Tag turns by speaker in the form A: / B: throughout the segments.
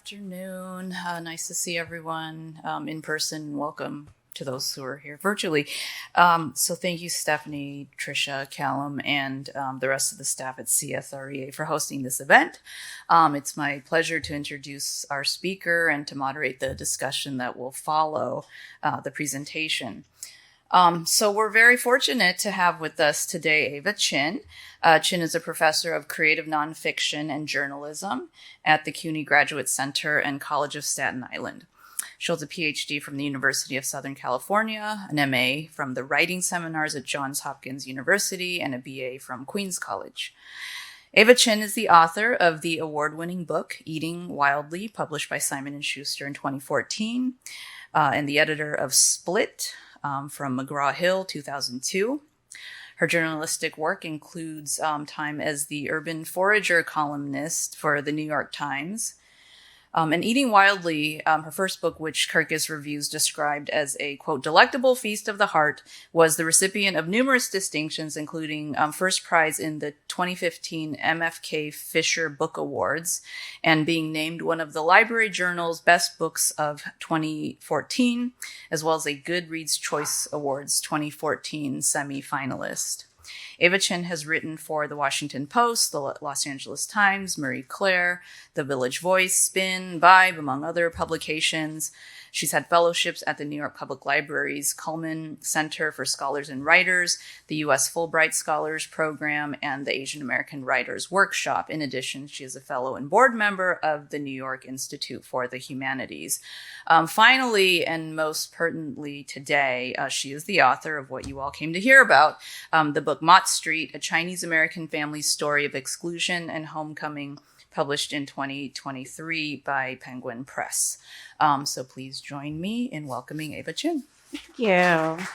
A: afternoon. Nice to see everyone in person. Welcome to those who are here virtually. So thank you, Stephanie, Tricia, Callum, and the rest of the staff at CSREA for hosting this event. It's my pleasure to introduce our speaker and to moderate the discussion that will follow the presentation. So we're very fortunate to have with us today Ava Chin. Chin is a professor of creative nonfiction and journalism at the CUNY Graduate Center and College of Staten Island. She holds a PhD from the University of Southern California, an MA from the writing seminars at Johns Hopkins University, and a BA from Queens College. Ava Chin is the author of the award-winning book, Eating Wildly, published by Simon & Schuster in 2014, and the editor of Split, from McGraw-Hill, 2002. Her journalistic work includes time as the urban forager columnist for the New York Times. And Eating Wildly, her first book, which Kirkus Reviews described as a, quote, delectable feast of the heart, was the recipient of numerous distinctions, including first prize in the 2015 MFK Fisher Book Awards, and being named one of the Library Journal's best books of 2014, as well as a Goodreads Choice Awards 2014 semi-finalist. Ava Chin has written for The Washington Post, The Los Angeles Times, Marie Claire, The Village Voice, Spin, Vibe, among other publications. She's had fellowships at the New York Public Library's Cullman Center for Scholars and Writers, the U.S. Fulbright Scholars Program, and the Asian American Writers Workshop. In addition, she is a fellow and board member of the New York Institute for the Humanities. Finally, and most pertinently today, she is the author of what you all came to hear about, the book Mott Street, A Chinese American Family's Story of Exclusion and Homecoming, published in 2023 by Penguin Press. So please join me in welcoming Ava Chin.
B: Thank you.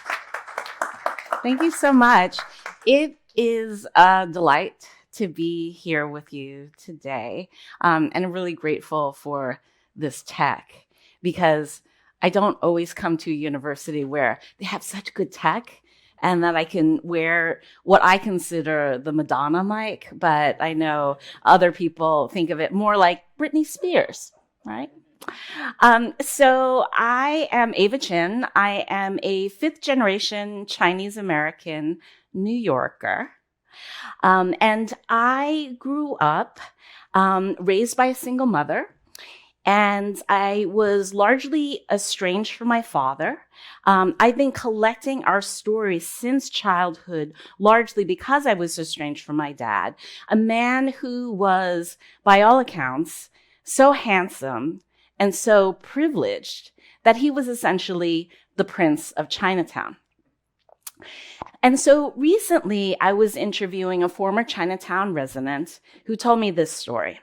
B: Thank you so much. It is a delight to be here with you today. And I'm really grateful for this tech because I don't always come to a university where they have such good tech and that I can wear what I consider the Madonna mic, but I know other people think of it more like Britney Spears, right? So I am Ava Chin. I am a fifth-generation Chinese-American New Yorker. And I grew up raised by a single mother. And I was largely estranged from my father. I've been collecting our stories since childhood, largely because I was estranged from my dad, a man who was, by all accounts, so handsome and so privileged that he was essentially the Prince of Chinatown. And so recently, I was interviewing a former Chinatown resident who told me this story.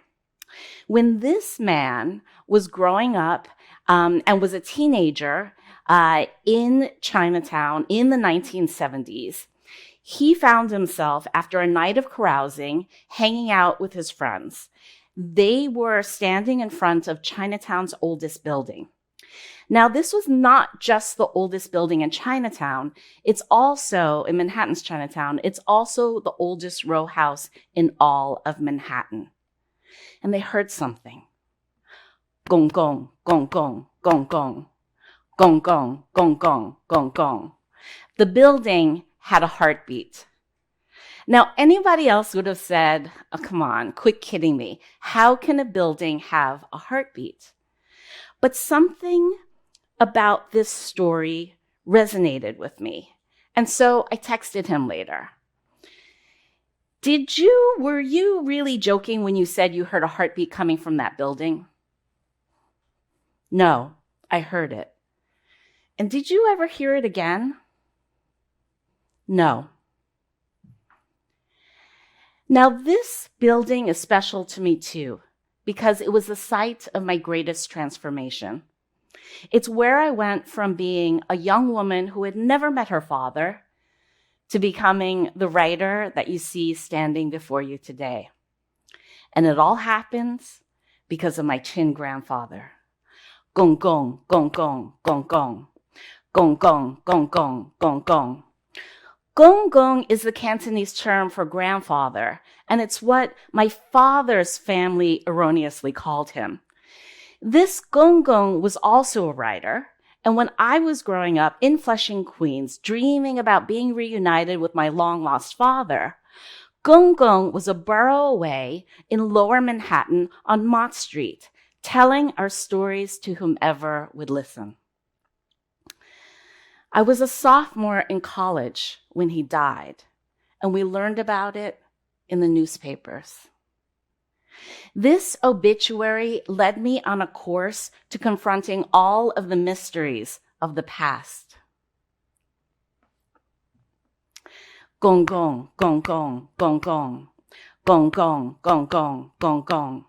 B: When this man was growing up and was a teenager in Chinatown in the 1970s, he found himself, after a night of carousing, hanging out with his friends. They were standing in front of Chinatown's oldest building. Now, this was not just the oldest building in Chinatown. It's also, in Manhattan's Chinatown, it's also the oldest row house in all of Manhattan. And they heard something. Gong, gong, gong, gong, gong, gong. Gong, gong, gong, gong, gong, gong. The building had a heartbeat. Now, anybody else would have said, oh, come on, quit kidding me. How can a building have a heartbeat? But something about this story resonated with me. And so I texted him later. Were you really joking when you said you heard a heartbeat coming from that building? No, I heard it. And did you ever hear it again? No. Now, this building is special to me too, because it was the site of my greatest transformation. It's where I went from being a young woman who had never met her father to becoming the writer that you see standing before you today. And it all happens because of my Chin grandfather. Gong gong, gong gong, gong gong. Gong gong, gong gong, gong gong. Gong gong is the Cantonese term for grandfather, and it's what my father's family erroneously called him. This Gong Gong was also a writer, and when I was growing up in Flushing, Queens, dreaming about being reunited with my long-lost father, Gong Gong was a borough away in Lower Manhattan on Mott Street, telling our stories to whomever would listen. I was a sophomore in college when he died, and we learned about it in the newspapers. This obituary led me on a course to confronting all of the mysteries of the past. Gong gong, gong gong, gong gong, gong gong, gong gong, gong gong,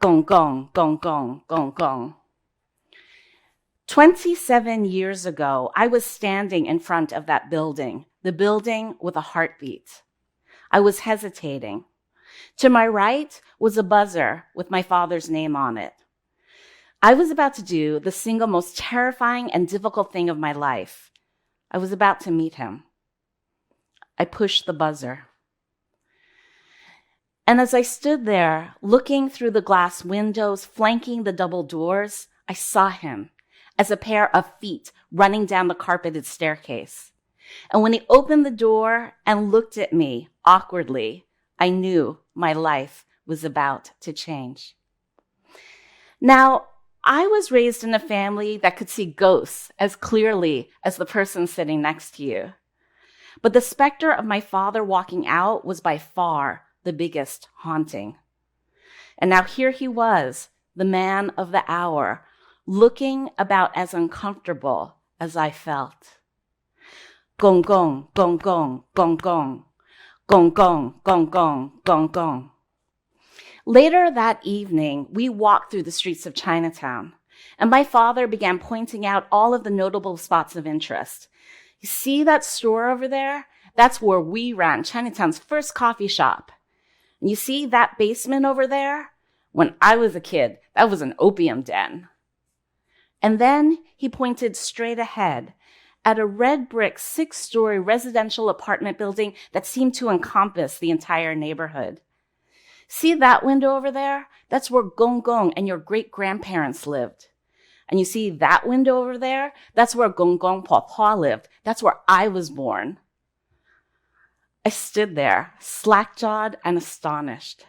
B: gong gong, gong gong, gong gong. 27 years ago, I was standing in front of that building, the building with a heartbeat. I was hesitating. To my right was a buzzer with my father's name on it. I was about to do the single most terrifying and difficult thing of my life. I was about to meet him. I pushed the buzzer. And as I stood there, looking through the glass windows, flanking the double doors, I saw him as a pair of feet running down the carpeted staircase. And when he opened the door and looked at me awkwardly, I knew my life was about to change. Now, I was raised in a family that could see ghosts as clearly as the person sitting next to you. But the specter of my father walking out was by far the biggest haunting. And now here he was, the man of the hour, looking about as uncomfortable as I felt. Gong gong, gong gong, gong gong. Gong gong, gong gong, gong gong. Later that evening, we walked through the streets of Chinatown, and my father began pointing out all of the notable spots of interest. You see that store over there? That's where we ran Chinatown's first coffee shop. And you see that basement over there? When I was a kid, that was an opium den. And then he pointed straight ahead at a red brick 6-story residential apartment building that seemed to encompass the entire neighborhood. See that window over there? That's where Gong Gong and your great-grandparents lived. And you see that window over there? That's where Gong Gong Papa lived. That's where I was born. I stood there, slack-jawed and astonished.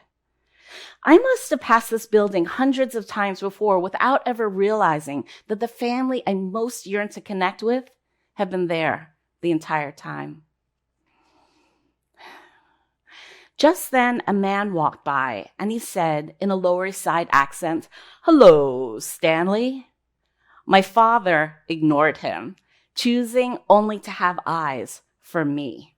B: I must have passed this building hundreds of times before without ever realizing that the family I most yearned to connect with had been there the entire time. Just then, a man walked by, and he said in a Lower East Side accent, "Hello, Stanley." My father ignored him, choosing only to have eyes for me.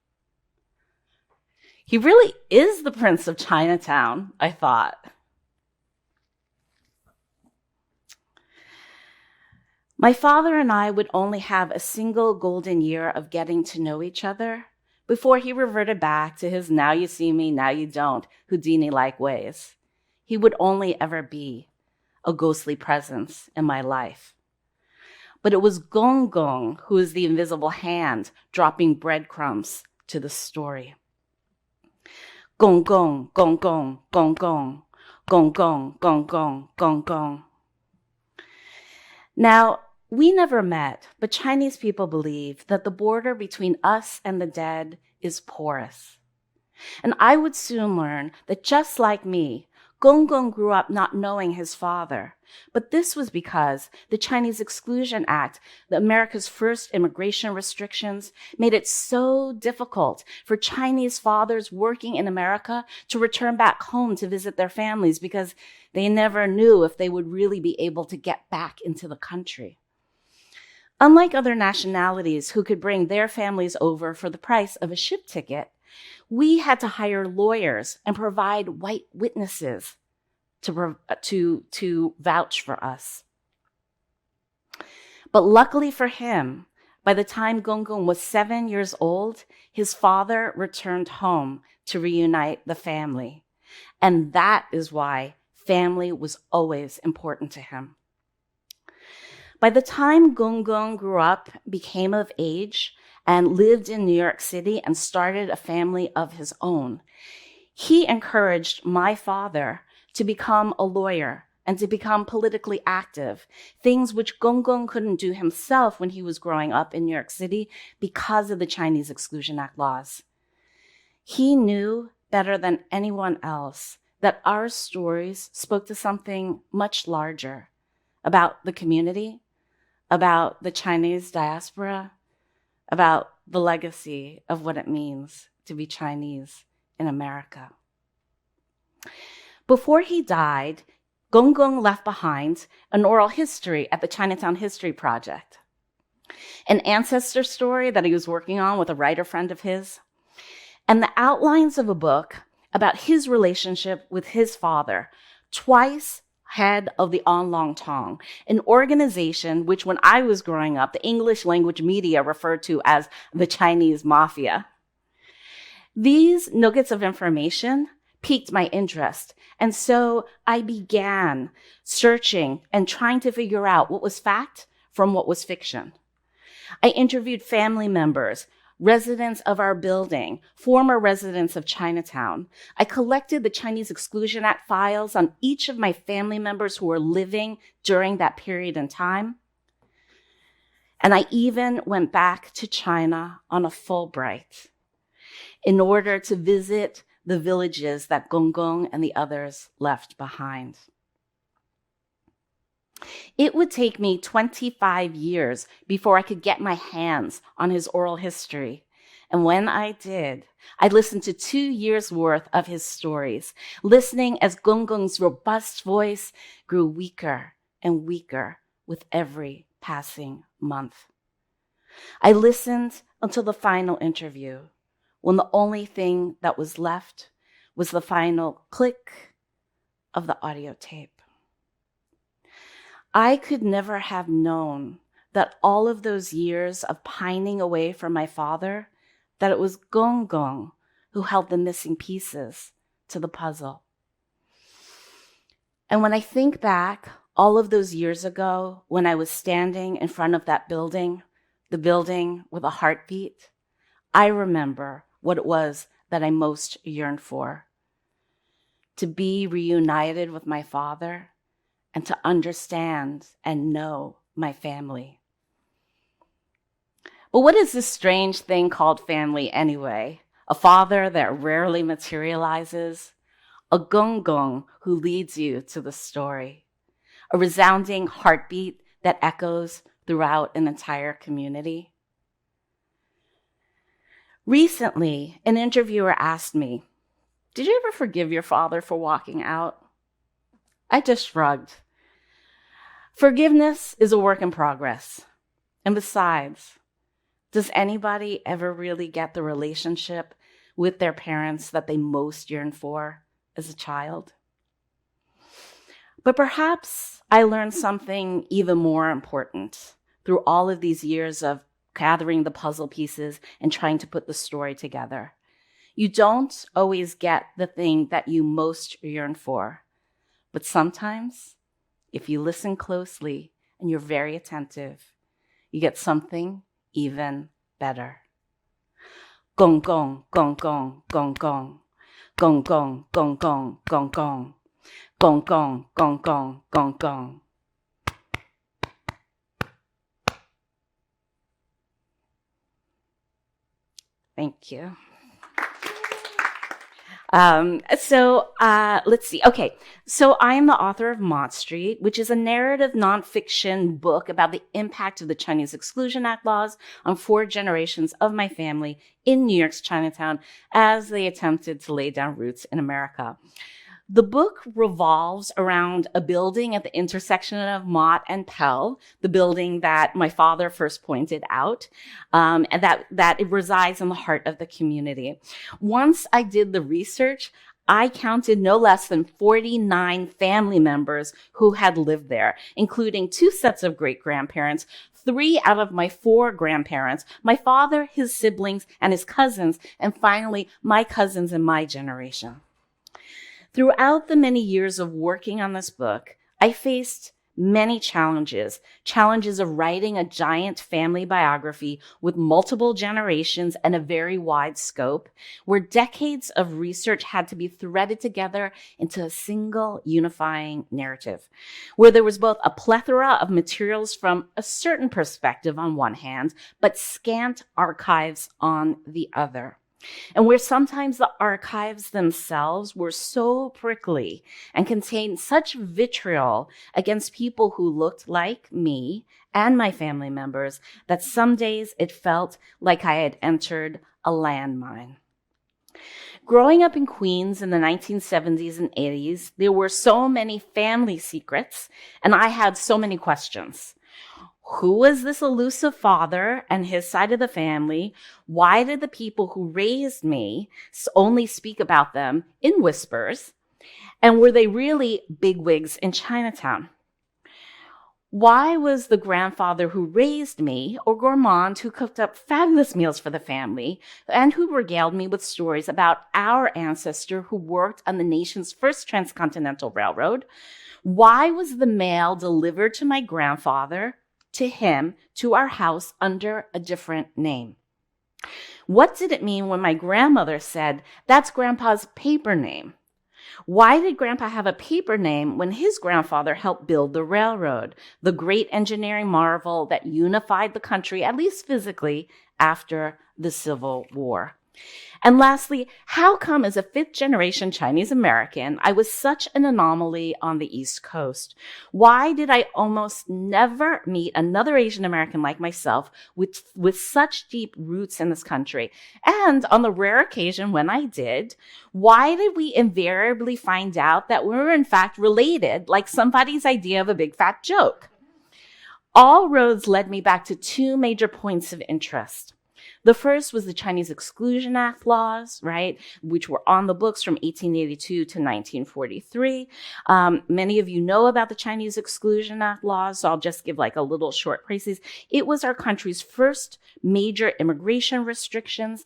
B: He really is the Prince of Chinatown, I thought. My father and I would only have a single golden year of getting to know each other before he reverted back to his now you see me, now you don't, Houdini-like ways. He would only ever be a ghostly presence in my life. But it was Gong Gong who was the invisible hand dropping breadcrumbs to the story. Gong Gong, Gong Gong, Gong Gong, Gong Gong, Gong Gong, Gong Gong. Now, we never met, but Chinese people believe that the border between us and the dead is porous. And I would soon learn that just like me, Gong Gong grew up not knowing his father. But this was because the Chinese Exclusion Act, America's first immigration restrictions, made it so difficult for Chinese fathers working in America to return back home to visit their families because they never knew if they would really be able to get back into the country. Unlike other nationalities who could bring their families over for the price of a ship ticket, we had to hire lawyers and provide white witnesses to vouch for us. But luckily for him, by the time Gong Gong was 7 years old, his father returned home to reunite the family. And that is why family was always important to him. By the time Gong Gong grew up, became of age, and lived in New York City and started a family of his own, he encouraged my father to become a lawyer and to become politically active, things which Gong Gong couldn't do himself when he was growing up in New York City because of the Chinese Exclusion Act laws. He knew better than anyone else that our stories spoke to something much larger about the community, about the Chinese diaspora, about the legacy of what it means to be Chinese in America. Before he died, Gong Gong left behind an oral history at the Chinatown History Project, an ancestor story that he was working on with a writer friend of his, and the outlines of a book about his relationship with his father, twice head of the On Long Tong, an organization which, when I was growing up, the English language media referred to as the Chinese Mafia. These nuggets of information piqued my interest, and so I began searching and trying to figure out what was fact from what was fiction. I interviewed family members, residents of our building, former residents of Chinatown. I collected the Chinese Exclusion Act files on each of my family members who were living during that period in time. And I even went back to China on a Fulbright in order to visit the villages that Gong Gong and the others left behind. It would take me 25 years before I could get my hands on his oral history. And when I did, I listened to 2 years' worth of his stories, listening as Gong Gong's robust voice grew weaker and weaker with every passing month. I listened until the final interview, when the only thing that was left was the final click of the audio tape. I could never have known that all of those years of pining away from my father, that it was Gong Gong who held the missing pieces to the puzzle. And when I think back all of those years ago, when I was standing in front of that building, the building with a heartbeat, I remember what it was that I most yearned for: to be reunited with my father and to understand and know my family. But what is this strange thing called family anyway? A father that rarely materializes, a Gong Gong who leads you to the story, a resounding heartbeat that echoes throughout an entire community. Recently, an interviewer asked me, "Did you ever forgive your father for walking out?" I just shrugged. Forgiveness is a work in progress. And besides, does anybody ever really get the relationship with their parents that they most yearn for as a child? But perhaps I learned something even more important through all of these years of gathering the puzzle pieces and trying to put the story together. You don't always get the thing that you most yearn for. But sometimes, if you listen closely and you're very attentive, you get something even better. Gong gong, gong gong, gong gong. Gong gong, gong gong, gong gong. Gong gong, gong gong, gong gong. Thank you. Let's see. Okay. So I am the author of Mott Street, which is a narrative nonfiction book about the impact of the Chinese Exclusion Act laws on 4 generations of my family in New York's Chinatown as they attempted to lay down roots in America. The book revolves around a building at the intersection of Mott and Pell, the building that my father first pointed out, and that it resides in the heart of the community. Once I did the research, I counted no less than 49 family members who had lived there, including 2 sets of great-grandparents, 3 out of my 4 grandparents, my father, his siblings, and his cousins, and finally, my cousins in my generation. Throughout the many years of working on this book, I faced many challenges of writing a giant family biography with multiple generations and a very wide scope, where decades of research had to be threaded together into a single unifying narrative, where there was both a plethora of materials from a certain perspective on one hand, but scant archives on the other. And where sometimes the archives themselves were so prickly and contained such vitriol against people who looked like me and my family members that some days it felt like I had entered a landmine. Growing up in Queens in the 1970s and 80s, there were so many family secrets, and I had so many questions. Who was this elusive father and his side of the family? Why did the people who raised me only speak about them in whispers? And were they really bigwigs in Chinatown? Why was the grandfather who raised me a gourmand who cooked up fabulous meals for the family and who regaled me with stories about our ancestor who worked on the nation's first transcontinental railroad? Why was the mail delivered to my grandfather, to him, to our house under a different name? What did it mean when my grandmother said, "That's Grandpa's paper name"? Why did Grandpa have a paper name when his grandfather helped build the railroad, the great engineering marvel that unified the country, at least physically, after the Civil War? And lastly, how come as a fifth-generation Chinese American, I was such an anomaly on the East Coast? Why did I almost never meet another Asian American like myself with such deep roots in this country? And on the rare occasion when I did, why did we invariably find out that we were in fact related, like somebody's idea of a big fat joke? All roads led me back to two major points of interest. The first was the Chinese Exclusion Act laws, right, which were on the books from 1882 to 1943. Many of you know about the Chinese Exclusion Act laws, so I'll just give like a little short précis. It was our country's first major immigration restrictions.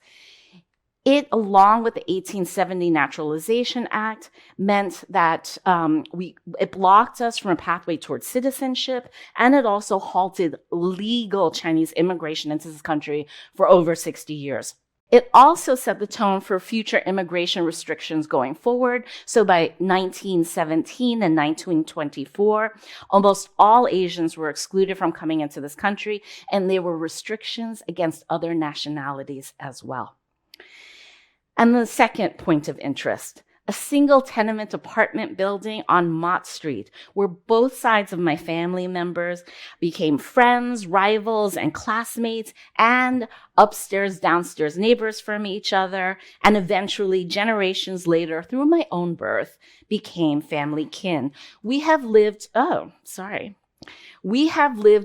B: It, along with the 1870 Naturalization Act, meant that it blocked us from a pathway towards citizenship, and it also halted legal Chinese immigration into this country for over 60 years. It also set the tone for future immigration restrictions going forward. So by 1917 and 1924, almost all Asians were excluded from coming into this country, and there were restrictions against other nationalities as well. And the second point of interest, a single tenement apartment building on Mott Street, where both sides of my family members became friends, rivals, and classmates, and upstairs, downstairs neighbors from each other, and eventually, generations later, through my own birth, became family kin. We have lived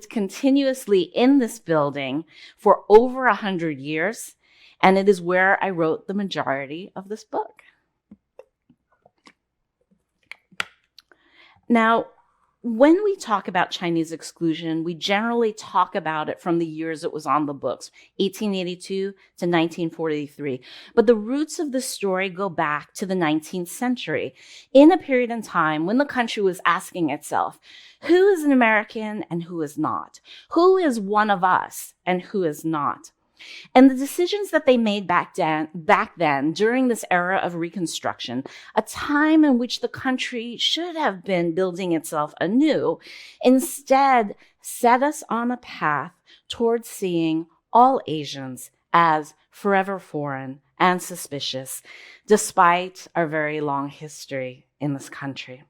B: continuously in this building for over 100 years. And it is where I wrote the majority of this book. Now, when we talk about Chinese exclusion, we generally talk about it from the years it was on the books, 1882 to 1943. But the roots of the story go back to the 19th century, in a period in time when the country was asking itself, who is an American and who is not? Who is one of us and who is not? And the decisions that they made back then during this era of Reconstruction, a time in which the country should have been building itself anew, instead set us on a path towards seeing all Asians as forever foreign and suspicious, despite our very long history in this country.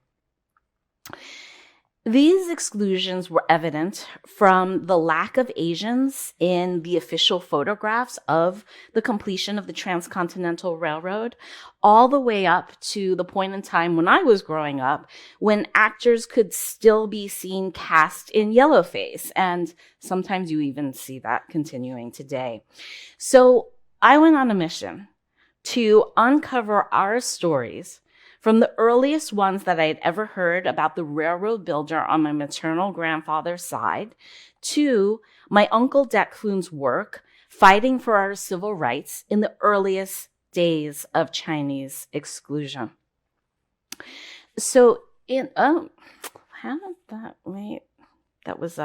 B: These exclusions were evident from the lack of Asians in the official photographs of the completion of the Transcontinental Railroad, all the way up to the point in time when I was growing up, when actors could still be seen cast in yellowface. And sometimes you even see that continuing today. So I went on a mission to uncover our stories, from the earliest ones that I had ever heard about the railroad builder on my maternal grandfather's side, to my Uncle Dek Foon's work fighting for our civil rights in the earliest days of Chinese exclusion. So how did that, wait, that was,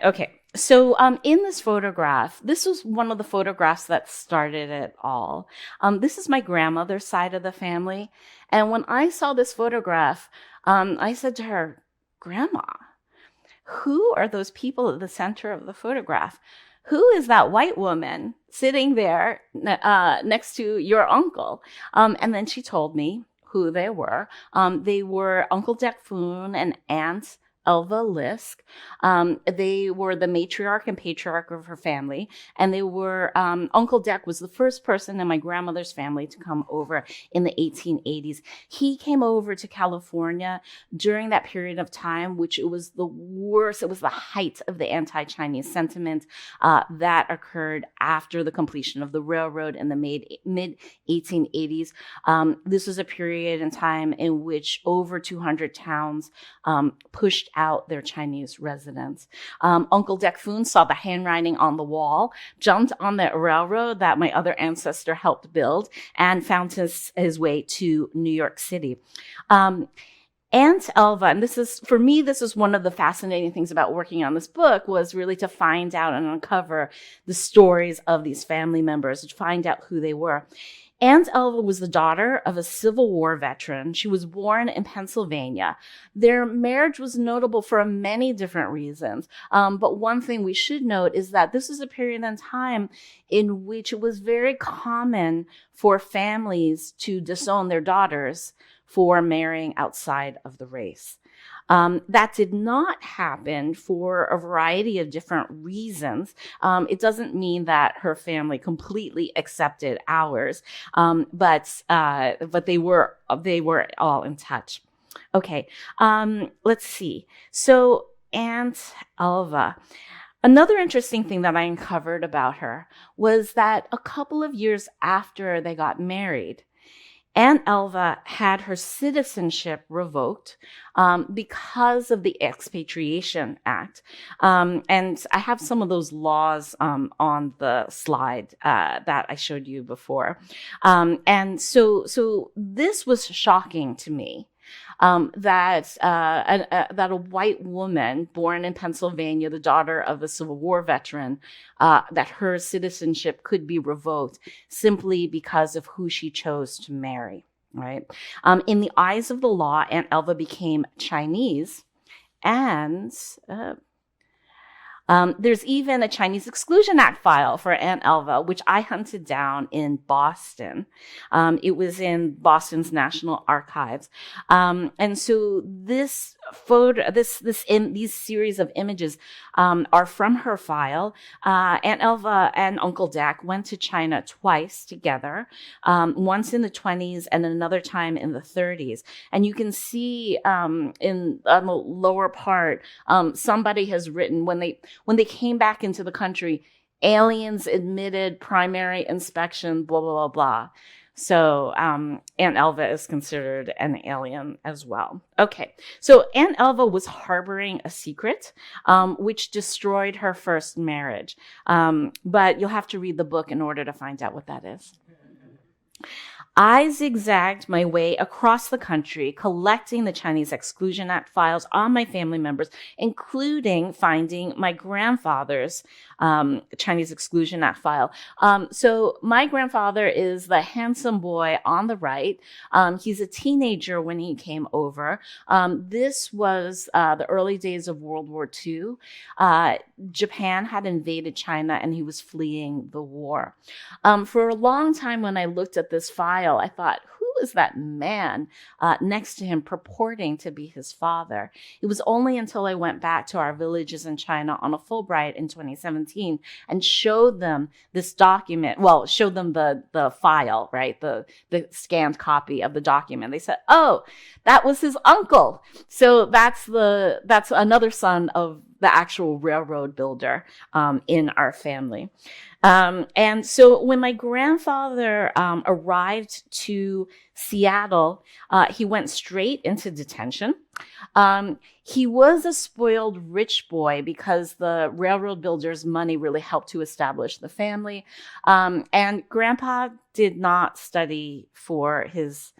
B: okay. So in this photograph, this was one of the photographs that started it all. This is my grandmother's side of the family. And when I saw this photograph, I said to her, Grandma, who are those people at the center of the photograph? Who is that white woman sitting there next to your uncle? And then she told me who they were. They were Uncle Dek Foon and Aunt Elva Lisk. They were the matriarch and patriarch of her family. And they were, Uncle Dek was the first person in my grandmother's family to come over in the 1880s. He came over to California during that period of time, which it was the worst. It was the height of the anti-Chinese sentiment that occurred after the completion of the railroad in the mid-1880s. This was a period in time in which over 200 towns pushed out their Chinese residents. Uncle Dek Foon saw the handwriting on the wall, jumped on the railroad that my other ancestor helped build, and found his way to New York City. Aunt Elva, and this is one of the fascinating things about working on this book, was really to find out and uncover the stories of these family members, to find out who they were. Aunt Elva was the daughter of a Civil War veteran. She was born in Pennsylvania. Their marriage was notable for many different reasons. But one thing we should note is that this is a period in time in which it was very common for families to disown their daughters for marrying outside of the race. That did not happen for a variety of different reasons. It doesn't mean that her family completely accepted ours, but they were all in touch. Okay, let's see. So Aunt Elva. Another interesting thing that I uncovered about her was that a couple of years after they got married, Aunt Elva had her citizenship revoked because of the Expatriation Act. And I have some of those laws on the slide that I showed you before. And so this was shocking to me. That a white woman born in Pennsylvania, the daughter of a Civil War veteran, that her citizenship could be revoked simply because of who she chose to marry, right? In the eyes of the law, Aunt Elva became Chinese, and there's even a Chinese Exclusion Act file for Aunt Elva, which I hunted down in Boston. It was in Boston's National Archives. And so this photo, these series of images are from her file. Aunt Elva and Uncle Dek went to China twice together, once in the 20s and another time in the 30s. And you can see on the lower part, somebody has written, when they came back into the country, aliens admitted, primary inspection, blah, blah, blah, blah. So Aunt Elva is considered an alien as well. Okay, so Aunt Elva was harboring a secret, which destroyed her first marriage. But you'll have to read the book in order to find out what that is. I zigzagged my way across the country, collecting the Chinese Exclusion Act files on my family members, including finding my grandfather's Chinese Exclusion Act file. So my grandfather is the handsome boy on the right. He's a teenager when he came over. This was the early days of World War II. Japan had invaded China and he was fleeing the war. For a long time when I looked at this file, I thought, who is that man next to him purporting to be his father? It was only until I went back to our villages in China on a Fulbright in 2017 and showed them this document, showed them the file, right? The scanned copy of the document. They said, oh, that was his uncle. So that's another son of the actual railroad builder in our family. And so when my grandfather arrived to Seattle, he went straight into detention. He was a spoiled rich boy because the railroad builder's money really helped to establish the family. And Grandpa did not study for his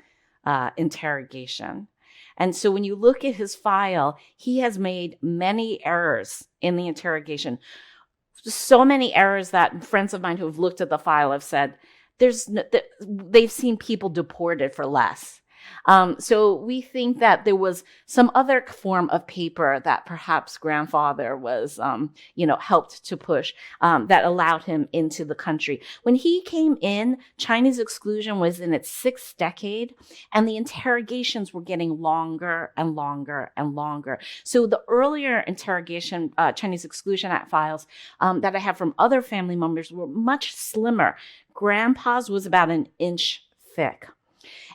B: interrogation. And so when you look at his file, he has made many errors in the interrogation. So many errors that friends of mine who have looked at the file have said, they've seen people deported for less. So we think that there was some other form of paper that perhaps grandfather was, helped to push, that allowed him into the country. When he came in, Chinese exclusion was in its 6th decade, and the interrogations were getting longer and longer and longer. So the earlier interrogation, Chinese Exclusion Act files that I have from other family members were much slimmer. Grandpa's was about an inch thick.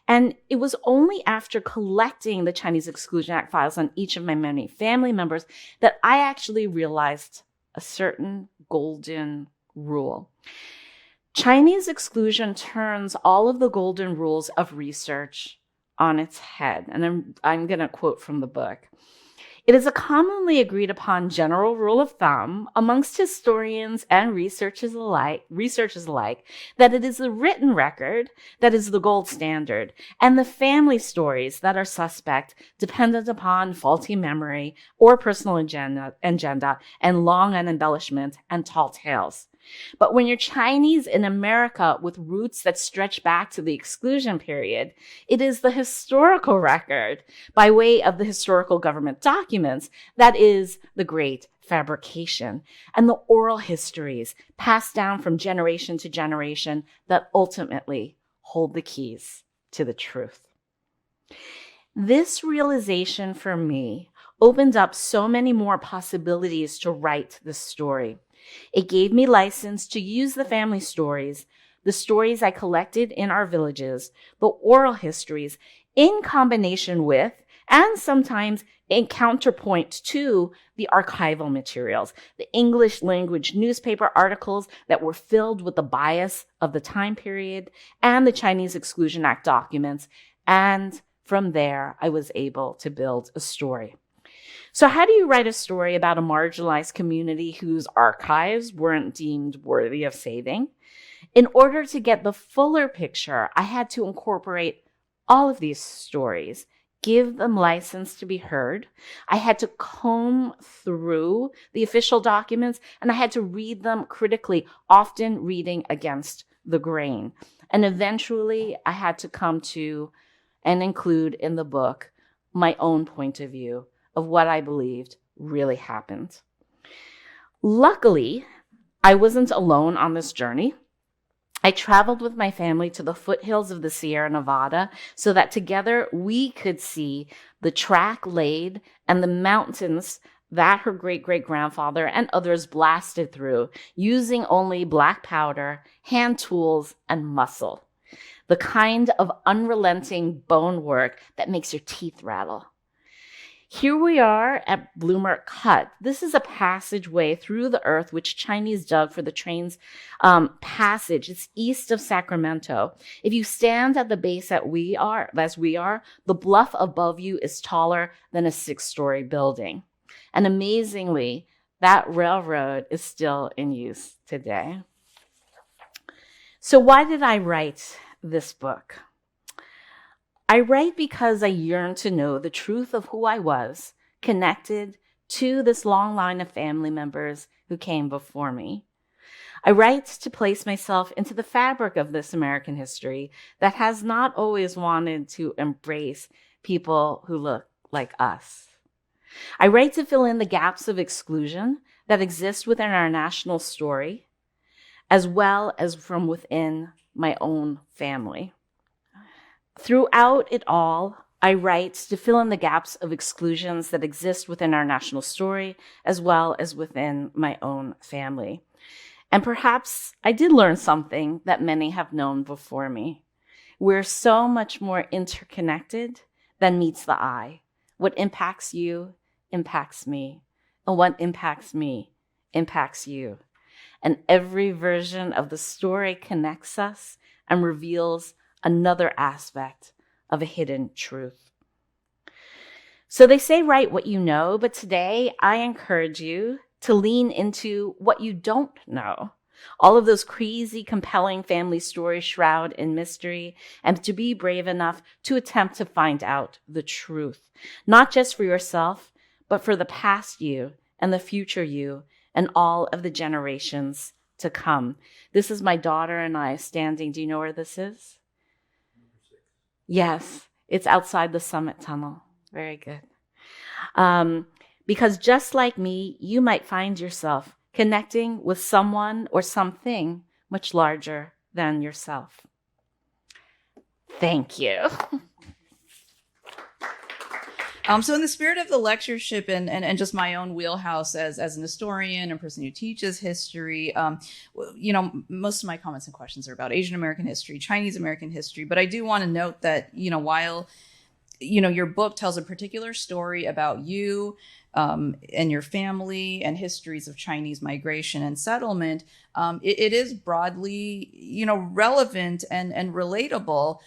B: And it was only after collecting the Chinese Exclusion Act files on each of my many family members that I actually realized a certain golden rule. Chinese exclusion turns all of the golden rules of research on its head. And I'm going to quote from the book. It is a commonly agreed upon general rule of thumb amongst historians and researchers alike that it is the written record that is the gold standard, and the family stories that are suspect, dependent upon faulty memory or personal agenda and long embellishment and tall tales. But when you're Chinese in America with roots that stretch back to the exclusion period, it is the historical record by way of the historical government documents that is the great fabrication, and the oral histories passed down from generation to generation that ultimately hold the keys to the truth. This realization for me opened up so many more possibilities to write the story. It gave me license to use the family stories, the stories I collected in our villages, the oral histories, in combination with, and sometimes in counterpoint to, the archival materials, the English language newspaper articles that were filled with the bias of the time period, and the Chinese Exclusion Act documents. And from there, I was able to build a story. So how do you write a story about a marginalized community whose archives weren't deemed worthy of saving? In order to get the fuller picture, I had to incorporate all of these stories, give them license to be heard. I had to comb through the official documents, and I had to read them critically, often reading against the grain. And eventually, I had to come to and include in the book my own point of view of what I believed really happened. Luckily, I wasn't alone on this journey. I traveled with my family to the foothills of the Sierra Nevada so that together we could see the track laid and the mountains that her great-great-grandfather and others blasted through using only black powder, hand tools, and muscle. The kind of unrelenting bone work that makes your teeth rattle. Here we are at Bloomer Cut. This is a passageway through the earth which Chinese dug for the train's passage. It's east of Sacramento. If you stand at the base as we are, the bluff above you is taller than a 6-story building. And amazingly, that railroad is still in use today. So why did I write this book? I write because I yearn to know the truth of who I was, connected to this long line of family members who came before me. I write to place myself into the fabric of this American history that has not always wanted to embrace people who look like us. I write to fill in the gaps of exclusion that exist within our national story, as well as from within my own family. Throughout it all, I write to fill in the gaps of exclusions that exist within our national story, as well as within my own family. And perhaps I did learn something that many have known before me. We're so much more interconnected than meets the eye. What impacts you impacts me, and what impacts me impacts you. And every version of the story connects us and reveals another aspect of a hidden truth. So they say write what you know, but today I encourage you to lean into what you don't know. All of those crazy, compelling family stories shrouded in mystery, and to be brave enough to attempt to find out the truth, not just for yourself, but for the past you and the future you and all of the generations to come. This is my daughter and I standing. Do you know where this is? Yes, it's outside the Summit Tunnel. Very good. Because just like me, you might find yourself connecting with someone or something much larger than yourself. Thank you.
A: So in the spirit of the lectureship and just my own wheelhouse as an historian and person who teaches history, most of my comments and questions are about Asian American history, Chinese American history. But I do want to note that, while, your book tells a particular story about you and your family and histories of Chinese migration and settlement, it is broadly, relevant and relatable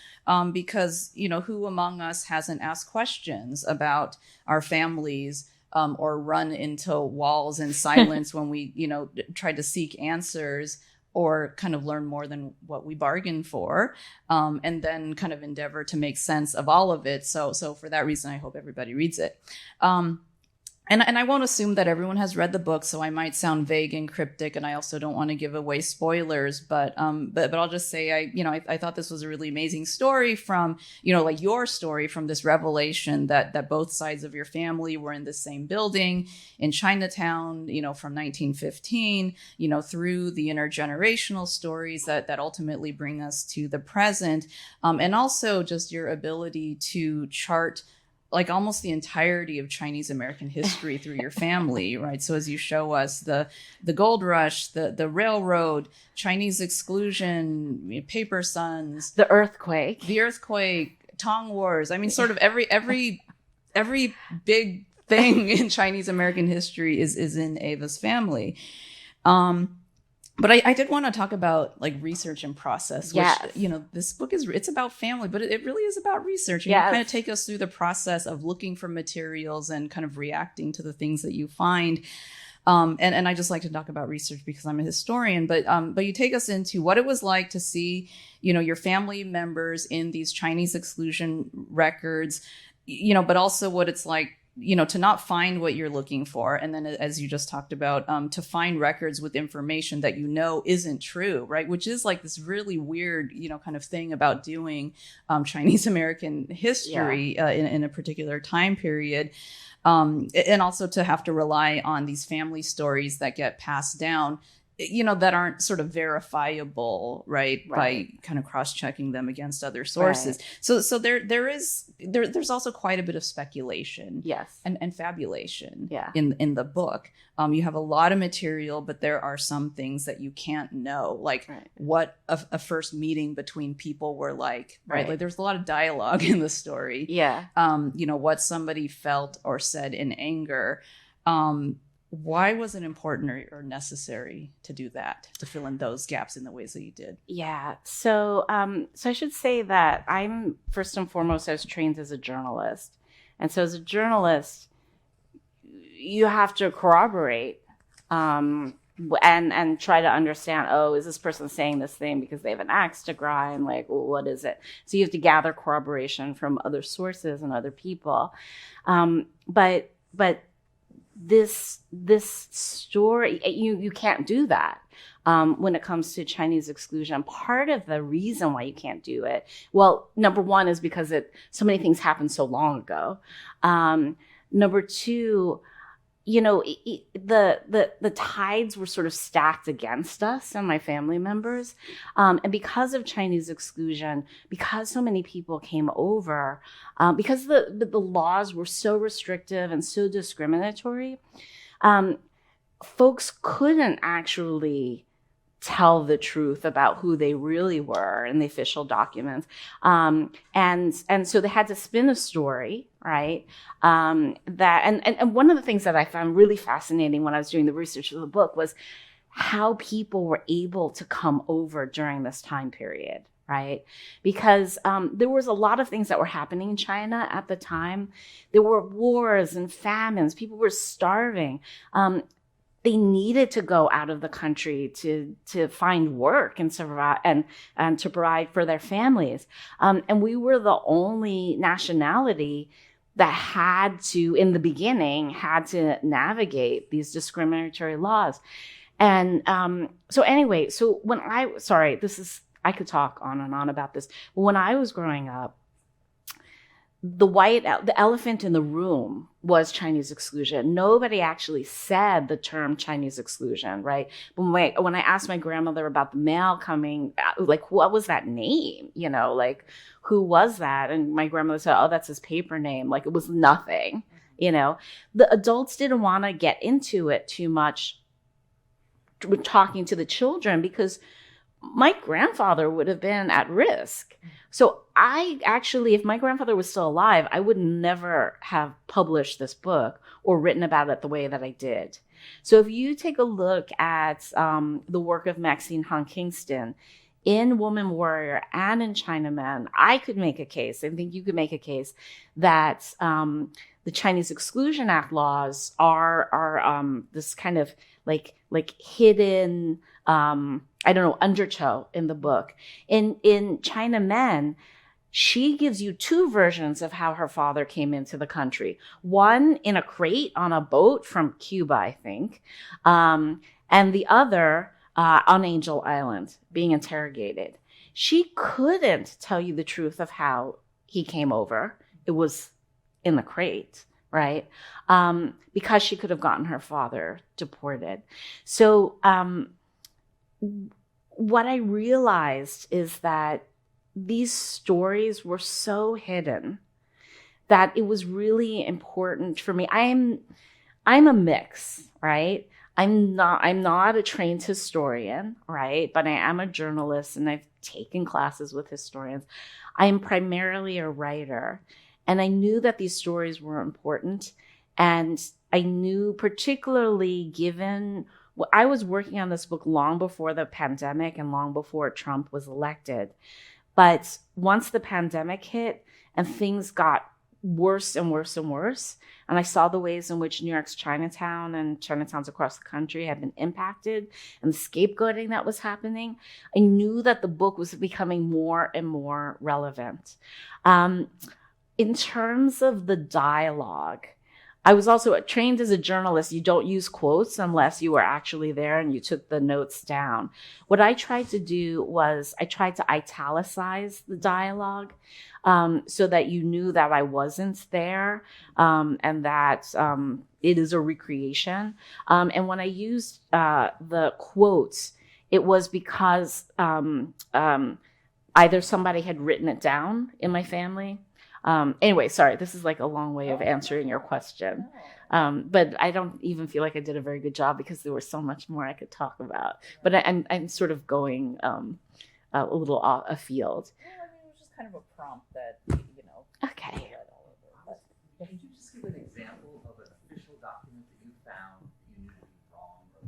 A: because, who among us hasn't asked questions about our families or run into walls in silence when we, tried to seek answers or kind of learn more than what we bargained for, and then kind of endeavor to make sense of all of it. So for that reason, I hope everybody reads it. And I won't assume that everyone has read the book, so I might sound vague and cryptic, and I also don't want to give away spoilers. But I'll just say I thought this was a really amazing story from like your story from this revelation that both sides of your family were in the same building in Chinatown, from 1915, through the intergenerational stories that ultimately bring us to the present, and also just your ability to chart like almost the entirety of Chinese American history through your family, right? So as you show us the gold rush, the railroad, Chinese exclusion, paper sons,
B: the earthquake,
A: Tong Wars. I mean, sort of every big thing in Chinese American history is in Ava's family. But I did want to talk about like research and process, which,
B: yes.
A: This book it's about family, but it really is about research. And
B: yes.
A: You kind of take us through the process of looking for materials and kind of reacting to the things that you find. And I just like to talk about research because I'm a historian, but you take us into what it was like to see, your family members in these Chinese exclusion records, but also what it's like, to not find what you're looking for. And then, as you just talked about, to find records with information that isn't true, right? Which is like this really weird, kind of thing about doing Chinese American history in a particular time period. And also to have to rely on these family stories that get passed down, that aren't sort of verifiable, right? By kind of cross-checking them against other sources. Right. So there's also quite a bit of speculation,
B: yes,
A: and fabulation, in the book. You have a lot of material, but there are some things that you can't know, like what a first meeting between people were like, right? Like there's a lot of dialogue in the story.
B: Yeah.
A: What somebody felt or said in anger. Why was it important or necessary to do that, to fill in those gaps in the ways that you did?
B: Yeah. So I should say that I'm first and foremost, I was trained as a journalist. And so as a journalist, you have to corroborate and try to understand, is this person saying this thing because they have an axe to grind? Like, what is it? So you have to gather corroboration from other sources and other people. But this story, you can't do that when it comes to Chinese exclusion. Part of the reason why you can't do it, well, number one is because so many things happened so long ago. Number two, the tides were sort of stacked against us and my family members. And because of Chinese exclusion, because so many people came over, because the laws were so restrictive and so discriminatory, folks couldn't actually tell the truth about who they really were in the official documents. And so they had to spin a story, right? That and one of the things that I found really fascinating when I was doing the research of the book was how people were able to come over during this time period, right? Because there was a lot of things that were happening in China at the time. There were wars and famines. People were starving. they needed to go out of the country to find work and survive and to provide for their families. And we were the only nationality that had to, in the beginning, had to navigate these discriminatory laws. And so anyway, so when I could talk on and on about this. But when I was growing up, the elephant in the room was Chinese exclusion. Nobody actually said the term Chinese exclusion, right? But when I asked my grandmother about the mail coming, like, what was that name? You know, like, who was that? And my grandmother said, oh, that's his paper name. Like, it was nothing, you know. The adults didn't want to get into it too much with talking to the children because my grandfather would have been at risk. So I actually, if my grandfather was still alive, I would never have published this book or written about it the way that I did. So if you take a look at the work of Maxine Hong Kingston in Woman Warrior and in Chinaman, I could make a case, I think you could make a case, that the Chinese Exclusion Act laws are this kind of like hidden, undertow in the book. In Chinaman, she gives you two versions of how her father came into the country. One in a crate on a boat from Cuba, I think, and the other on Angel Island being interrogated. She couldn't tell you the truth of how he came over. It was in the crate, right? Because she could have gotten her father deported. So what I realized is that these stories were so hidden that it was really important for me. I'm a mix, right? I'm not a trained historian, right? But I am a journalist and I've taken classes with historians. I am primarily a writer. And I knew that these stories were important. And I knew, particularly given I was working on this book long before the pandemic and long before Trump was elected. But once the pandemic hit and things got worse and worse and worse, and I saw the ways in which New York's Chinatown and Chinatowns across the country had been impacted and the scapegoating that was happening, I knew that the book was becoming more and more relevant. In terms of the dialogue, I was also trained as a journalist. You don't use quotes unless you were actually there and you took the notes down. What I tried to do was I tried to italicize the dialogue so that you knew that I wasn't there and that it is a recreation. And when I used the quotes, it was because either somebody had written it down in my family. Anyway, sorry, this is like a long way of answering your question. But I don't even feel like I did a very good job because there was so much more I could talk about. But I'm sort of going a little afield.
A: Well, I mean, it was just kind of a prompt that, you know.
B: Okay.
C: Could you just give an example of an official document that you found you knew to be wrong or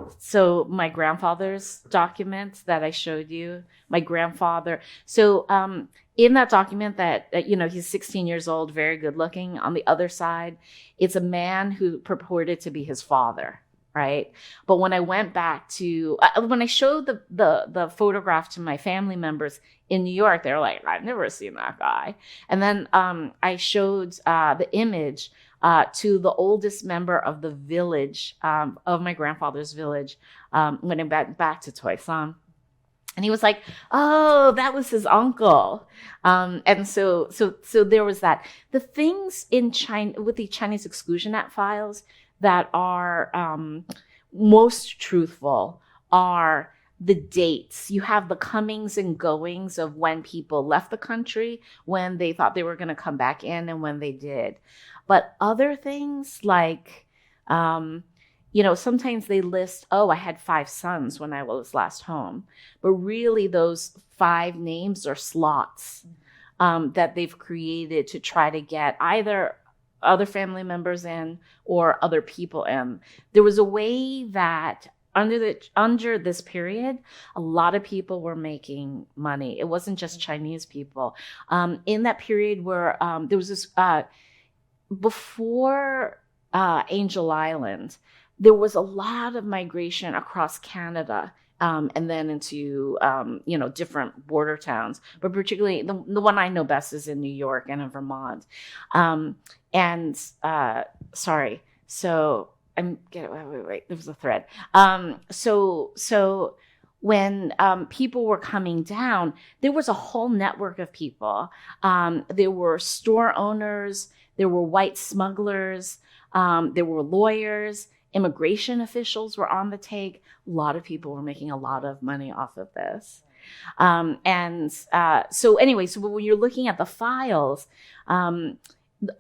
C: lying?
B: So my grandfather's document that I showed you, my grandfather. So in that document that, he's 16 years old, very good looking. On the other side, it's a man who purported to be his father, right? But when I went back to, when I showed the photograph to my family members in New York, they were like, I've never seen that guy. And then I showed the image to the oldest member of the village, of my grandfather's village, when I went back to Toisan. And he was like, oh, that was his uncle. And so there was that. The things in China with the Chinese Exclusion Act files that are most truthful are the dates. You have the comings and goings of when people left the country, when they thought they were going to come back in, and when they did. But other things like, sometimes they list, I had 5 sons when I was last home. But really those 5 names are slots that they've created to try to get either other family members in or other people in. There was a way that under this period, a lot of people were making money. It wasn't just Chinese people. In that period where there was this, before Angel Island, there was a lot of migration across Canada, and then into different border towns. But particularly the one I know best is in New York and in Vermont. Sorry, so wait, there was a thread. So when people were coming down, there was a whole network of people. There were store owners, there were white smugglers, there were lawyers, immigration officials were on the take. A lot of people were making a lot of money off of this. So when you're looking at the files,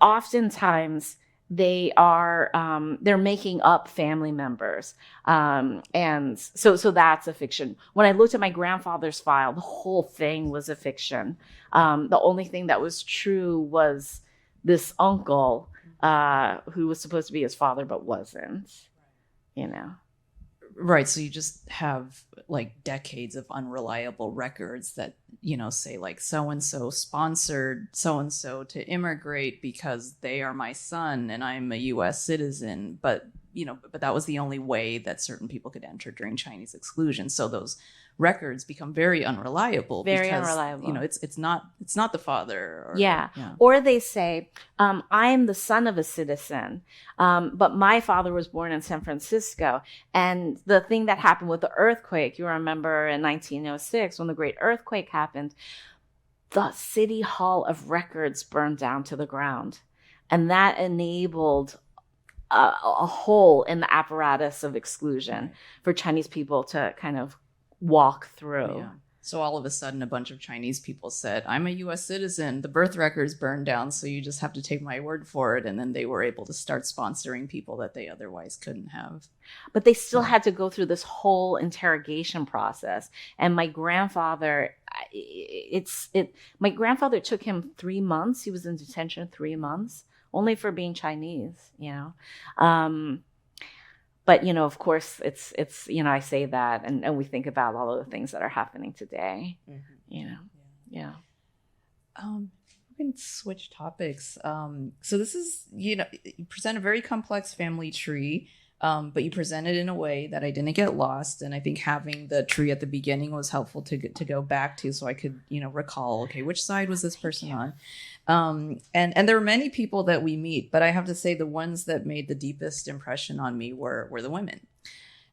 B: oftentimes they're making up family members. And so that's a fiction. When I looked at my grandfather's file, the whole thing was a fiction. The only thing that was true was this uncle, who was supposed to be his father, but wasn't,
A: Right. So you just have like decades of unreliable records that, say like so-and-so sponsored so-and-so to immigrate because they are my son and I'm a US citizen. But that was the only way that certain people could enter during Chinese exclusion. So those records become very unreliable.
B: Unreliable.
A: It's not the father.
B: Yeah. Or they say, I am the son of a citizen, but my father was born in San Francisco. And the thing that happened with the earthquake, you remember in 1906, when the great earthquake happened, the City Hall of Records burned down to the ground. And that enabled a hole in the apparatus of exclusion for Chinese people to kind of walk through.
A: Yeah. So all of a sudden, a bunch of Chinese people said, I'm a US citizen. The birth records burned down, so you just have to take my word for it. And then they were able to start sponsoring people that they otherwise couldn't have.
B: But they still had to go through this whole interrogation process. And my grandfather, my grandfather took him 3 months. He was in detention 3 months, only for being Chinese, But, of course, it's I say that and we think about all of the things that are happening today, Yeah.
A: We can switch topics. So this is, you present a very complex family tree, but you present it in a way that I didn't get lost. And I think having the tree at the beginning was helpful to go back to, so I could, recall, okay, which side was this person on? And there were many people that we meet, but I have to say the ones that made the deepest impression on me were the women.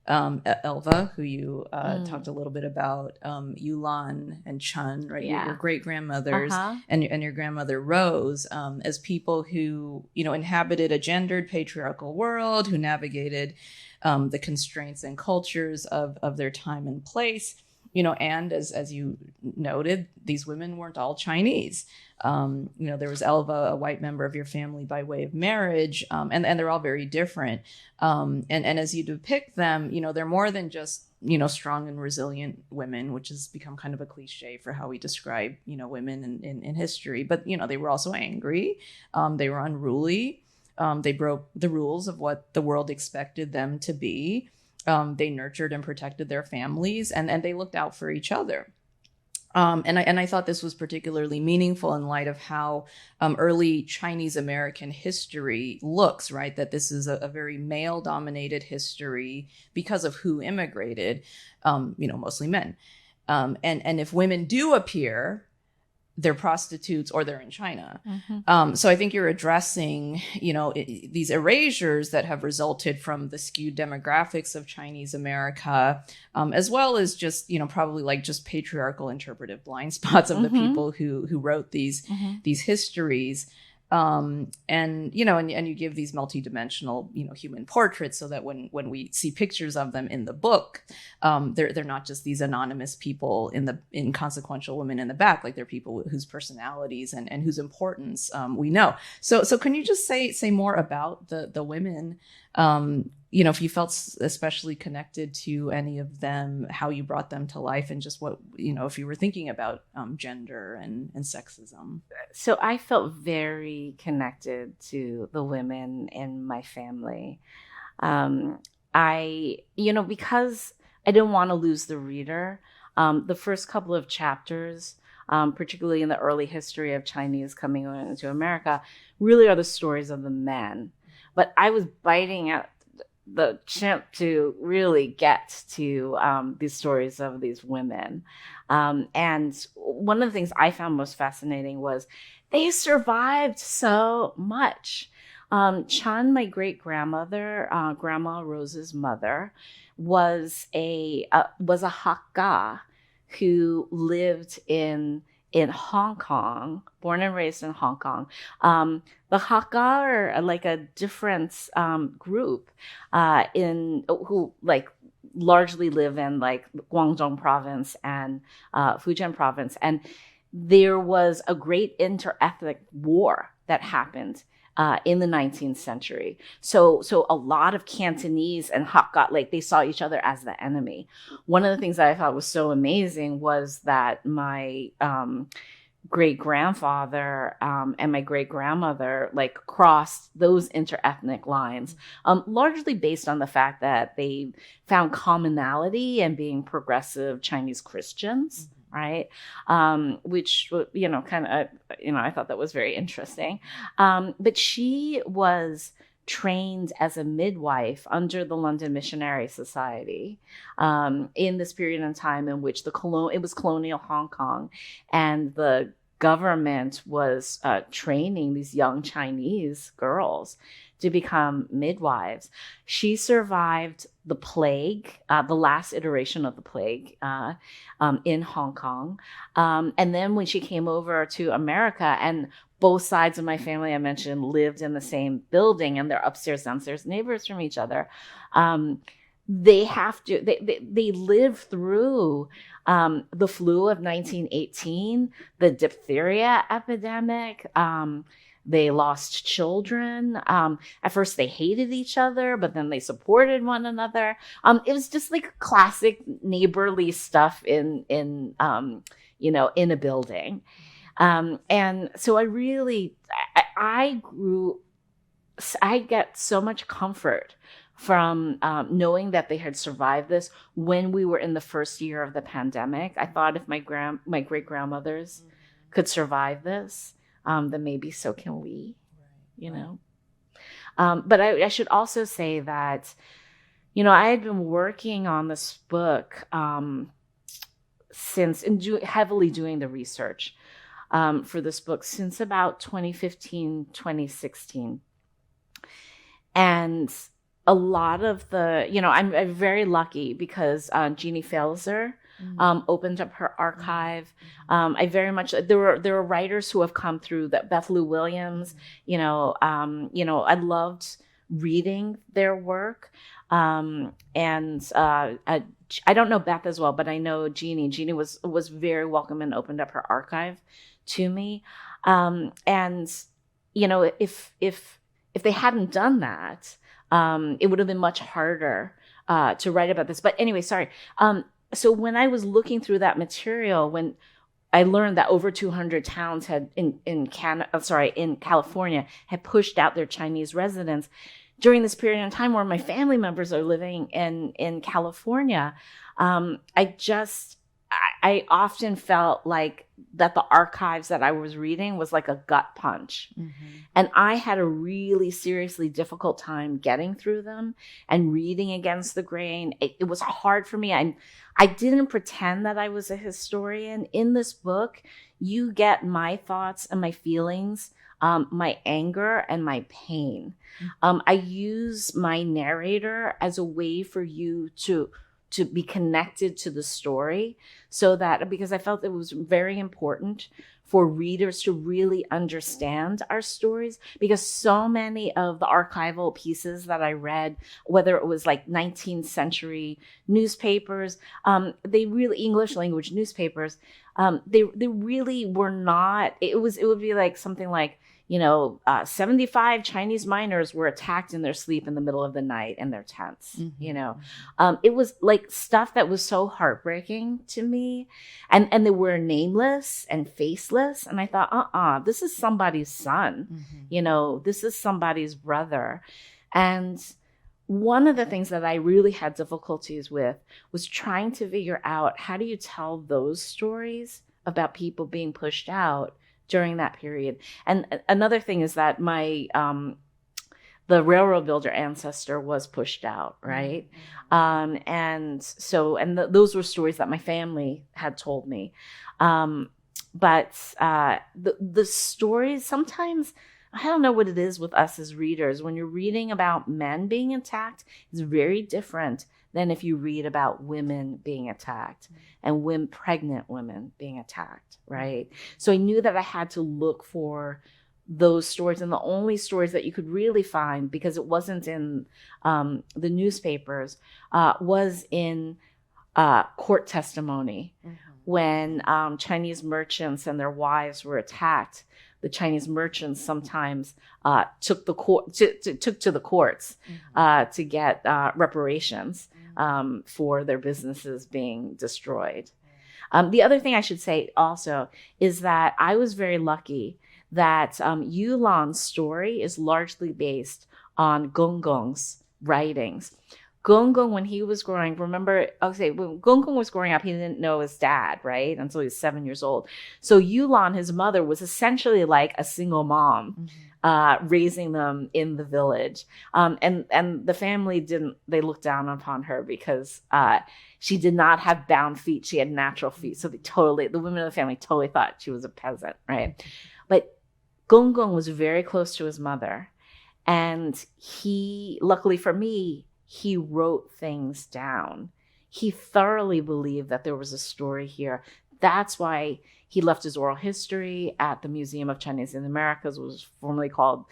A: Elva, who you talked a little bit about, Yulan and Chun, right?
B: Yeah.
A: Your great grandmothers and your grandmother Rose, as people who, inhabited a gendered patriarchal world, who navigated the constraints and cultures of their time and place. And as you noted, these women weren't all Chinese. There was Elva, a white member of your family by way of marriage, and they're all very different. And as you depict them, they're more than just, strong and resilient women, which has become kind of a cliche for how we describe, women in history. But, they were also angry. They were unruly. They broke the rules of what the world expected them to be. They nurtured and protected their families, and they looked out for each other. And I thought this was particularly meaningful in light of how early Chinese American history looks, right? That this is a very male-dominated history because of who immigrated, mostly men. And if women do appear, they're prostitutes or they're in China. So I think you're addressing, these erasures that have resulted from the skewed demographics of Chinese America, as well as just, probably like just patriarchal interpretive blind spots of the people who wrote these histories. And you give these multidimensional, human portraits so that when we see pictures of them in the book, they're not just these anonymous people in consequential women in the back, like they're people whose personalities and whose importance we know. So can you just say more about the women? If you felt especially connected to any of them, how you brought them to life, and just what, if you were thinking about gender and sexism.
B: So I felt very connected to the women in my family. Because I didn't want to lose the reader, the first couple of chapters, particularly in the early history of Chinese coming into America, really are the stories of the men. but I was biting at the chimp to really get to these stories of these women. And one of the things I found most fascinating was they survived so much. Chun, my great grandmother, Grandma Rose's mother, was a Hakka who lived in Hong Kong, born and raised in Hong Kong. The Hakka are like a different group who like largely live in like Guangdong province and Fujian province, and there was a great interethnic war that happened in the 19th century. So a lot of Cantonese and Hakka, like they saw each other as the enemy. One of the things that I thought was so amazing was that my great grandfather and my great grandmother like crossed those interethnic lines, largely based on the fact that they found commonality in being progressive Chinese Christians. Right. Which, kind of, I thought that was very interesting. But she was trained as a midwife under the London Missionary Society in this period in time in which it was colonial Hong Kong, and the government was training these young Chinese girls to become midwives. She survived the plague, the last iteration of the plague in Hong Kong. And then when she came over to America, and both sides of my family, I mentioned, lived in the same building and they're upstairs, downstairs neighbors from each other. They live through the flu of 1918, the diphtheria epidemic. They lost children. At first they hated each other, but then they supported one another. It was just like classic neighborly stuff in a building. And so I get so much comfort from knowing that they had survived this when we were in the first year of the pandemic. I thought if my great grandmothers could survive this, then maybe so can we, But I should also say that, I had been working on this book heavily doing the research for this book since about 2015, 2016. And a lot of I'm very lucky because Jeannie Felser opened up her archive. I very much, there were writers who have come through that, Beth Lou Williams, I loved reading their work. I don't know Beth as well, but I know Jeannie. Jeannie was very welcome and opened up her archive to me. If they hadn't done that, it would have been much harder to write about this. But anyway, sorry. So when I was looking through that material, when I learned that over 200 towns in California had pushed out their Chinese residents during this period of time where my family members are living in California, I often felt like that the archives that I was reading was like a gut punch. Mm-hmm. And I had a really seriously difficult time getting through them and reading against the grain. It was hard for me. I didn't pretend that I was a historian. In this book, you get my thoughts and my feelings, my anger and my pain. Mm-hmm. I use my narrator as a way for you to be connected to the story, so that, because I felt it was very important for readers to really understand our stories, because so many of the archival pieces that I read, whether it was like 19th century newspapers, English language newspapers, they really were not, it would be like something like, 75 Chinese miners were attacked in their sleep in the middle of the night in their tents. Mm-hmm. It was like stuff that was so heartbreaking to me, and they were nameless and faceless. And I thought, this is somebody's son. Mm-hmm. This is somebody's brother. And one of the things that I really had difficulties with was trying to figure out, how do you tell those stories about people being pushed out during that period? And another thing is that my the railroad builder ancestor was pushed out, right? And so, those were stories that my family had told me. But the stories sometimes, I don't know what it is with us as readers. When you're reading about men being attacked, it's very different than if you read about women being attacked and pregnant women being attacked, right? So I knew that I had to look for those stories, and the only stories that you could really find, because it wasn't in the newspapers, was in court testimony. When Chinese merchants and their wives were attacked, the Chinese merchants sometimes took to the courts to get reparations for their businesses being destroyed. The other thing I should say also is that I was very lucky that Yulan's story is largely based on Gong Gong's writings. Gong Gong, when he was growing, remember, when Gong Gong was growing up, he didn't know his dad, right? Until he was 7 years old. So Yulan, his mother, was essentially like a single mom, raising them in the village. And the family they looked down upon her because she did not have bound feet. She had natural feet. So the women of the family totally thought she was a peasant, right? But Gong Gong was very close to his mother. And luckily for me, he wrote things down. He thoroughly believed that there was a story here. That's why he left his oral history at the Museum of Chinese in the Americas, which was formerly called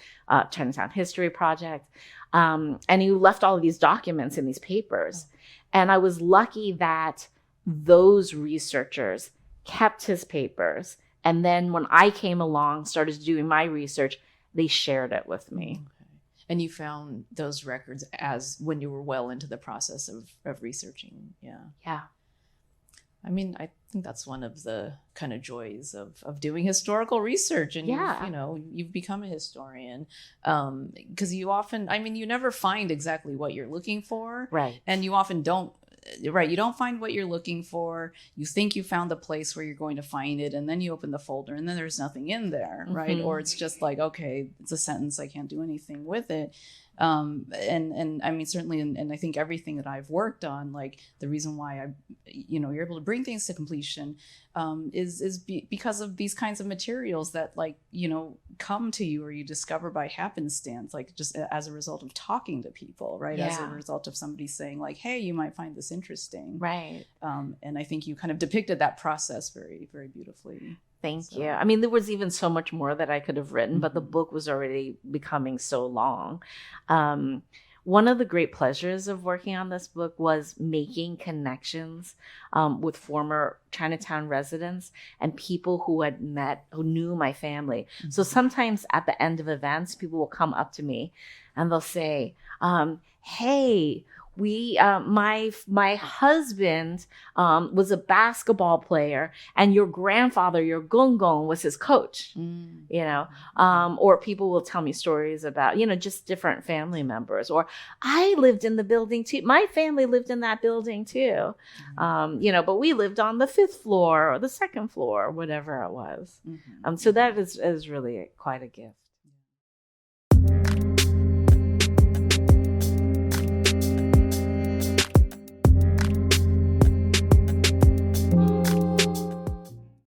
B: Chinatown History Project. And he left all of these documents in these papers. And I was lucky that those researchers kept his papers. And then when I came along, started doing my research, they shared it with me.
A: And you found those records when you were well into the process of researching. Yeah. I mean, I think that's one of the kind of joys of doing historical research. And you've become a historian because you often, you never find exactly what you're looking for.
B: Right.
A: And you often don't. Right. You don't find what you're looking for. You think you found the place where you're going to find it. And then you open the folder and then there's nothing in there. Right. Or it's just like, okay, it's a sentence. I can't do anything with it. And I mean, certainly, and I think everything that I've worked on, like the reason why you're able to bring things to completion is because of these kinds of materials that come to you or you discover by happenstance, like just as a result of talking to people, right?
B: Yeah.
A: As a result of somebody saying like, hey, you might find this interesting.
B: Right.
A: And I think you kind of depicted that process very, very beautifully.
B: Thank you. I mean, there was even so much more that I could have written, but the book was already becoming so long. One of the great pleasures of working on this book was making connections with former Chinatown residents and people who knew my family. So sometimes at the end of events, people will come up to me and they'll say, hey, my husband was a basketball player, and your grandfather, your Gong Gong, was his coach. Or people will tell me stories about just different family members, or I lived in the building too. My family lived in that building too, but we lived on the 5th floor or the 2nd floor, or whatever it was. So that is really quite a gift.